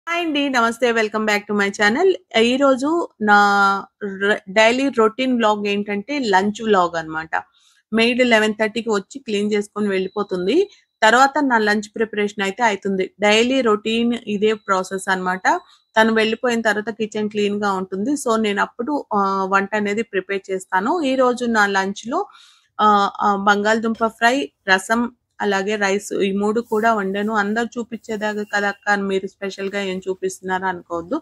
Hi అండి. నమస్తే. Welcome back to my channel. ఈరోజు నా డైలీ రొటీన్ వ్లాగ్ ఏంటంటే లంచ్ వ్లాగ్ అన్నమాట. మెయిడ్ 11:30కి వచ్చి క్లీన్ చేసుకొని వెళ్ళిపోతుంది. తర్వాత నా లంచ్ ప్రిపరేషన్ అయితే అయితుంది. డైలీ రొటీన్ ఇదే ప్రాసెస్ అన్నమాట. తను వెళ్ళిపోయిన తర్వాత కిచెన్ క్లీన్‌గా ఉంటుంది. సో, నేనప్పుడు వంట అనేది ప్రిపేర్ చేస్తాను. ఈరోజు నా లంచ్‌లో బంగాళదుంప ఫ్రై, రసం అలాగే రైస్ ఈ 3 కూడా వండాను. అందరూ చూపిచ్చేదాకా కదక్క అని మీరు స్పెషల్‌గా ఏం చూపిస్తున్నారా అనుకోవద్దు.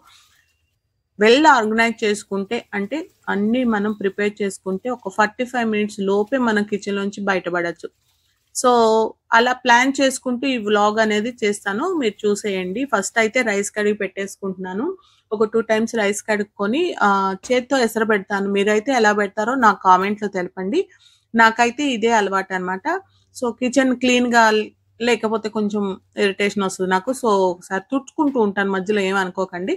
వెల్ ఆర్గనైజ్ చేసుకుంటే అంటే అన్నీ మనం ప్రిపేర్ చేసుకుంటే ఒక 45 మినిట్స్ లోపే మనం కిచెన్‌లోంచి బయటపడొచ్చు. సో, అలా ప్లాన్ చేసుకుంటూ ఈ వ్లాగ్ అనేది చేస్తాను. మీరు చూసేయండి. ఫస్ట్ అయితే రైస్ కడిగి పెట్టేసుకుంటున్నాను. ఒక 2 టైమ్స్ రైస్ కడుక్కొని చేత్తో ఎసరబెడతాను. మీరైతే ఎలా పెడతారో నాకు కామెంట్‌లో తెలపండి. నాకైతే ఇదే అలవాటనమాట. సో, కిచెన్ క్లీన్‌గా లేకపోతే కొంచెం ఇరిటేషన్ ఒస్తది నాకు. సో, ఒకసారి తుడుచుకుంటూ ఉంటాను. మధ్యలో ఏమనుకోకండి.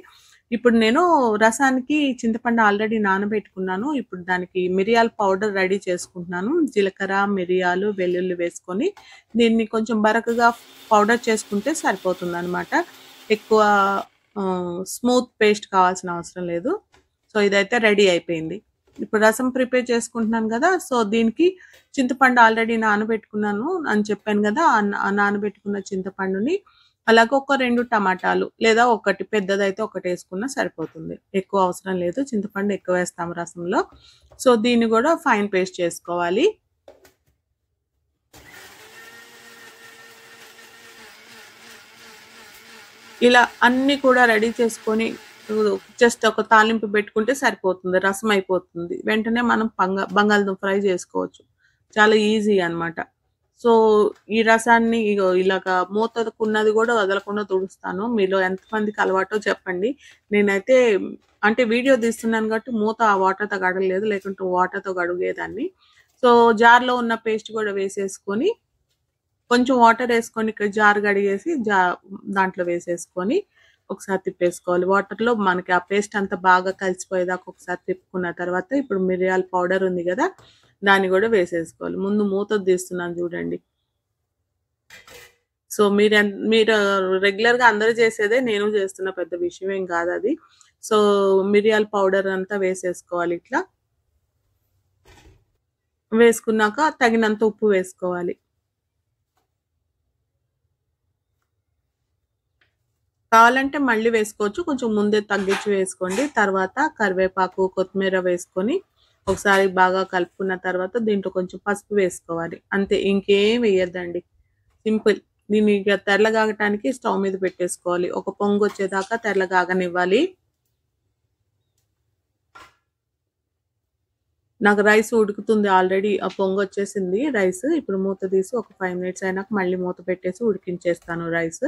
ఇప్పుడు నేను రసానికి చింతపండు ఆల్రెడీ నానబెట్టుకున్నాను. ఇప్పుడు దానికి మిరియాల పౌడర్ రెడీ చేసుకుంటున్నాను. జీలకర్ర, మిరియాలు, వెల్లుల్లి వేసుకొని దీన్ని కొంచెం బరకగా పౌడర్ చేసుకుంటే సరిపోతుందనమాట. ఎక్కువ స్మూత్ పేస్ట్ కావాల్సిన అవసరం లేదు. సో, ఇదైతే రెడీ అయిపోయింది. ఇప్పుడు రసం ప్రిపేర్ చేసుకుంటున్నాను గదా! సో, దీనికి చింతపండు ఆల్రెడీ నానబెట్టుకున్నాను అని చెప్పాను గదా! ఆ నానబెట్టుకున్న చింతపండుని అలాగే ఒక 2 టమాటాలు లేదా ఒకటి పెద్దదైతే ఒకటేసుకున్నా సరిపోతుంది. ఎక్కువ అవసరం లేదు. చింతపండు ఎక్కువేస్తాం రసంలో. సో, దీన్ని గూడా ఫైన్ పేస్ట్ చేసుకోవాలి. ఇలా అన్నీ కూడా రెడీ చేసుకొని జస్ట్ ఒక తాలింపు పెట్టుకుంటే సరిపోతుంది. రసం అయిపోతుంది. వెంటనే మనం బంగాళదుంప ఫ్రై చేసుకోవచ్చు. చాలా ఈజీ అన్నమాట. సో, ఈ రసాన్ని ఇగో ఇలాగా మూతకున్నది గూడా వదలకుండా తుడుస్తాను. మీలో ఎంతమందికి అలవాటో చెప్పండి. నేనైతే అంటే వీడియో తీస్తున్నాను కాబట్టి మూత ఆ వాటర్‌తో కడగలేదు. లేకుంటే వాటర్‌తో కడిగేదాన్ని. సో, జార్‌లో ఉన్న పేస్ట్ గూడా వేసేసుకొని కొంచెం వాటరేసుకొని ఇక్కడ జార్ కడిగేసి దాంట్లో వేసేసుకొని ఒకసారి తిప్పేసుకోవాలి. వాటర్‌లో మనకి ఆ పేస్ట్ అంతా బాగా కలిసిపోయేదాకా ఒకసారి తిప్పుకున్న తర్వాత ఇప్పుడు మిరియాల పౌడర్ ఉంది గదా! దాన్ని గూడా వేసేసుకోవాలి. ముందు మూత తీస్తున్నాను చూడండి. సో, మీరు రెగ్యులర్‌గా అందరూ చేసేదే నేను చేస్తున్న పెద్ద విషయం ఏం కాదది. సో, మిరియాల పౌడర్ అంతా వేసేసుకోవాలి ఇట్లా. వేసుకున్నాక తగినంత ఉప్పు వేసుకోవాలి. కావాలంటే మళ్ళీ వేసుకోవచ్చు. కొంచెం ముందే తగ్గించి వేసుకోండి. తర్వాత కరివేపాకు, కొత్తిమీర వేసుకొని ఒకసారి బాగా కలుపుకున్న తర్వాత దీంట్లో కొంచెం పసుపు వేసుకోవాలి. అంతే ఇంకేం వేయొద్దండి. సింపుల్. దీన్ని ఇగ తెల్లగాగటానికి స్టవ్ మీద పెట్టేసుకోవాలి. ఒక పొంగొచ్చేదాకా తెల్లగాగనివ్వాలి. నాకు రైస్ ఉడుకుతుంది ఆల్రెడీ. ఆ పొంగొచ్చేసింది రైస్. ఇప్పుడు మూత తీసి ఒక 5 మినిట్స్ అయినాక మళ్ళీ మూత పెట్టేసి ఉడికించేస్తాను రైస్.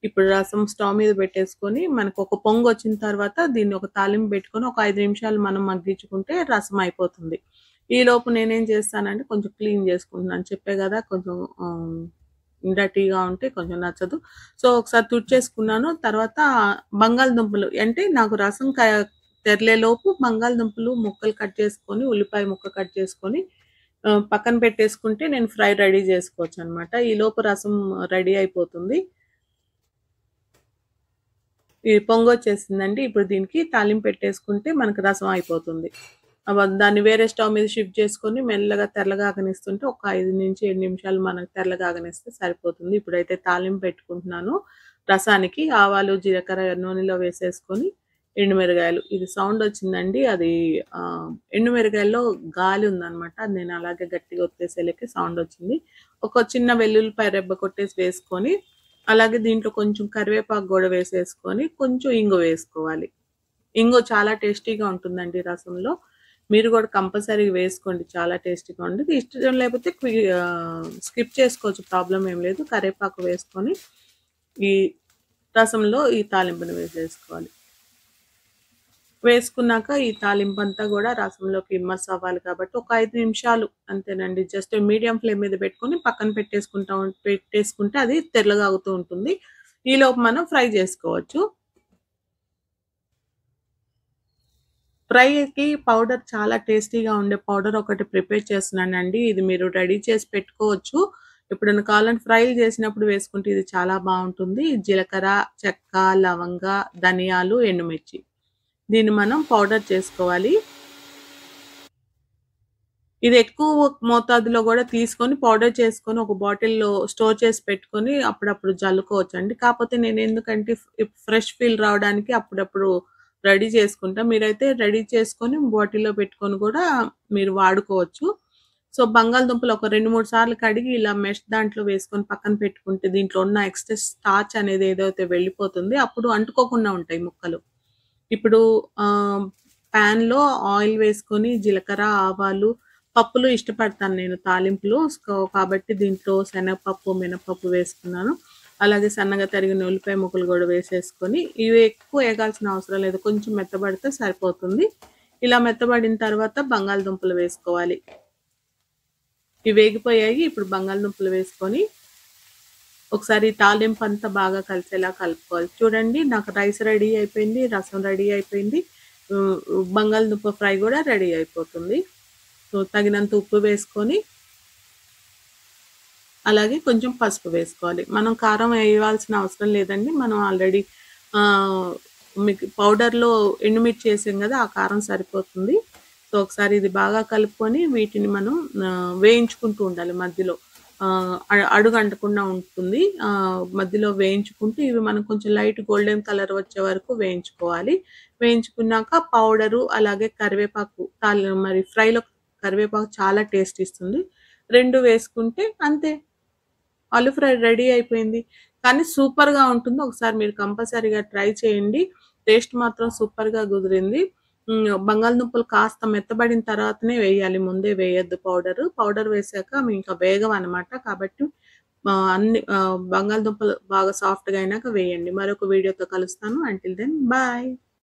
ఇప్పుడు రసం స్టవ్ మీద పెట్టేసుకొని మనకొక పొంగొచ్చిన తర్వాత దీన్ని ఒక తాలింపు పెట్టుకొని ఒక 5 నిమిషాలు మనం మగ్గించుకుంటే రసం అయిపోతుంది. ఈలోపు నేనేం చేస్తానంటే కొంచెం క్లీన్ చేసుకుంటున్నాను. చెప్పా గదా! కొంచెం డర్టీగా ఉంటే కొంచెం నచ్చదు. సో, ఒకసారి తుడిచేసుకున్నాను. తర్వాత బంగాళదుంపలు అంటే నాకు రసం తెరలేలోపు బంగాళదుంపలు ముక్కలు కట్ చేసుకొని, ఉల్లిపాయ ముక్క కట్ చేసుకొని పక్కన పెట్టేసుకుంటే నేను ఫ్రై రెడీ చేసుకోవచ్చనమాట. ఈలోపు రసం రెడీ అయిపోతుంది. ఈ పొంగొచ్చేసిందండి. ఇప్పుడు దీనికి తాలింపు పెట్టేసుకుంటే మనకు రసం అయిపోతుంది. దాన్ని వేరే స్టవ్ మీద షిఫ్ట్ చేసుకొని మెల్లగా తెల్లగాగనిస్తుంటే ఒక 5-7 నిమిషాలు మనకు తెల్లగాగనిస్తే సరిపోతుంది. ఇప్పుడైతే తాలింపు పెట్టుకుంటున్నాను. రసానికి ఆవాలు, జీలకర్ర నూనెలో వేసేసుకొని ఎండుమిరగాయలు ఇది సౌండ్ వచ్చిందండి. అది ఎండుమిరగాయల్లో గాలి ఉందనమాట. అది నేను అలాగే గట్టిగా ఒత్తేసేలకి సౌండ్ వచ్చింది. ఒక చిన్న వెల్లుల్లిపాయ రెబ్బ కొట్టేసి వేసుకొని అలాగే దీంట్లో కొంచెం కరివేపాకు గూడా వేసేసుకొని, కొంచెం ఇంగువ వేసుకోవాలి. ఇంగువ చాలా టేస్టీగా ఉంటుందండి రసంలో. మీరు గూడా కంపల్సరీగా వేసుకోండి. చాలా టేస్టీగా ఉంటది. ఇష్టం లేకపోతే స్కిప్ చేసుకోవచ్చు. ప్రాబ్లమ్ ఏం లేదు. కరివేపాకు వేసుకొని, ఈ రసంలో ఈ తాలింపుని వేసేసుకోవాలి. వేసుకున్నాక ఈ తాలింపంతా గూడా రసంలోకి ఇమ్మర్స్ అవ్వాలి కాబట్టి ఒక 5 నిమిషాలు అంతేనండి. జస్ట్ మీడియం ఫ్లేమ్ మీద పెట్టుకొని పక్కన పెట్టేసుకుంటే అది తెల్లగాగుతూ ఉంటుంది. ఈలోపు మనం ఫ్రై జేసుకోవచ్చు. ఫ్రైకి పౌడర్ చాలా టేస్టీగా ఉండే పౌడర్ ఒకటి ప్రిపేర్ చేస్తున్నానండి. ఇది మీరు రెడీ చేసి పెట్టుకోవచ్చు. ఎప్పుడైనా కావాలంటే ఫ్రైలు చేసినప్పుడు వేసుకుంటే ఇది చాలా బావుంటుంది. జీలకర్ర, చెక్క, లవంగ, ధనియాలు, ఎండుమిర్చి. దీన్ని మనం పౌడర్ చేసుకోవాలి. ఇది ఎక్కువ మోతాదులో గూడా తీసుకొని పౌడర్ చేసుకొని ఒక బాటిల్‌లో స్టోర్ చేసి పెట్టుకొని అప్పుడప్పుడు జల్లుకోవచ్చండి. కాపోతే నేనెందుకంటే ఫ్రెష్ ఫీల్ రావడానికి అప్పుడప్పుడు రెడీ చేసుకుంటా. మీరైతే రెడీ చేసుకొని బాటిల్‌లో పెట్టుకొని గూడా మీరు వాడుకోవచ్చు. సో, బంగాళదుంపలు ఒక 2, 3 సార్లు కడిగి ఇలా మెష్ దాంట్లో వేసుకొని పక్కన పెట్టుకుంటే దీంట్లో ఉన్న ఎక్సెస్ స్టార్చ్ అనేది ఏదైతే వెళ్ళిపోతుంది. అప్పుడు అంటుకోకుండా ఉంటాయి ముక్కలు. ఇప్పుడు పాన్‌లో ఆయిల్ వేసుకొని జీలకర్ర, ఆవాలు, పప్పులు ఇష్టపడతాను నేను తాలింపులు. కాబట్టి దీంట్లో శనగపప్పు, మినపప్పు వేసుకున్నాను. అలాగే సన్నగా తరిగిన ఉల్లిపాయ ముక్కలు గూడా వేసేసుకొని, ఇవి ఎక్కువ ఏగాల్సిన అవసరం లేదు. కొంచెం మెత్తబడితే సరిపోతుంది. ఇలా మెత్తబడిన తర్వాత బంగాళదుంపలు వేసుకోవాలి. ఇవి వేగిపోయాయి. ఇప్పుడు బంగాళదుంపలు వేసుకొని ఒకసారి తాలింపంతా బాగా కలిసేలా కలుపుకోవాలి. చూడండి నాకు రైస్ రెడీ అయిపోయింది. రసం రెడీ అయిపోయింది. బంగాళదుంప ఫ్రై గూడా రెడీ అయిపోతుంది. సో, తగినంత ఉప్పు వేసుకొని అలాగే కొంచెం పసుపు వేసుకోవాలి. మనం కారం ఎయవాల్సిన అవసరం లేదండి. మనం ఆల్రెడీ మీకు పౌడర్‌లో ఎండుమిర్చి ఏసాం గదా! ఆ కారం సరిపోతుంది. సో, ఒకసారి ఇది బాగా కలుపుకొని వీటిని మనం వేయించుకుంటూ ఉండాలి మధ్యలో. అడుగంటకుండా ఉంటుంది. మధ్యలో వేయించుకుంటూ ఇవి మనం కొంచెం లైట్ గోల్డెన్ కలర్ వచ్చే వరకు వేయించుకోవాలి. వేయించుకున్నాక పౌడరు అలాగే కరివేపాకు మరి ఫ్రైలో కరివేపాకు చాలా టేస్ట్ ఇస్తుంది. 2 వేసుకుంటే అంతే. ఆలు ఫ్రై రెడీ అయిపోయింది. కానీ సూపర్‌గా ఉంటుంది. ఒకసారి మీరు కంపల్సరీగా ట్రై చేయండి. టేస్ట్ మాత్రం సూపర్‌గా కుదిరింది. బంగాళదుంపలు కాస్త మెత్తబడిన తర్వాతనే వేయాలి. ముందే వేయొద్దు పౌడరు. పౌడర్ వేసాక ఇంకా వేగవనమాట. కాబట్టి అన్ని బంగాళదుంపలు బాగా సాఫ్ట్‌గా అయినాక వేయండి. మరొక వీడియోతో కలుస్తాను. Until then bye.